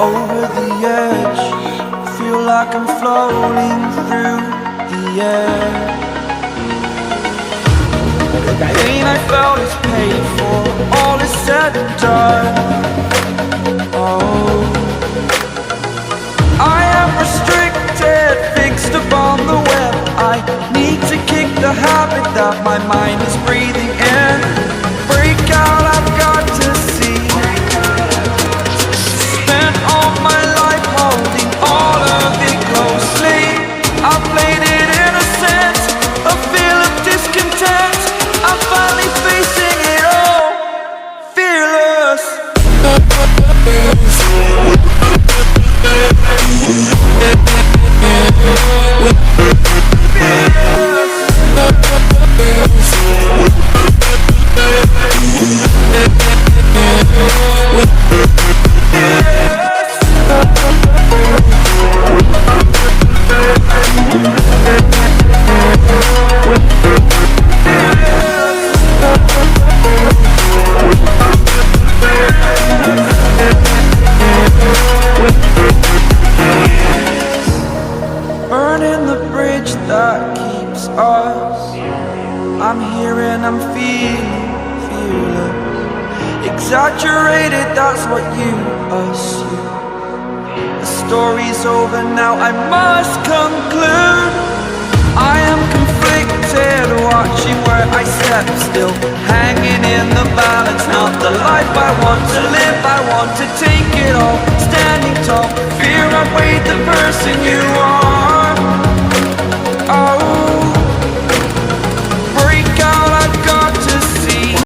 over the edge. Feel like I'm floating through the air. The pain I felt is paid for, all is said and done. Oh, I am restricted, fixed upon the web. I need to kick the habit that my mind is breathing in. Break out, I've got to see. Spent all my life holding all of it closely. I played it innocent, a feel of discontent. I'm finally facing it all, fearless. Burning the bridge that keeps us. I'm here and I'm feeling fearless. Exaggerated, that's what you assume. The story's over now, I must conclude. I am conflicted, watching where I step still, hanging in the balance. Not the life I want to live, I want to take it all. Standing tall, fear I weighed the person you are.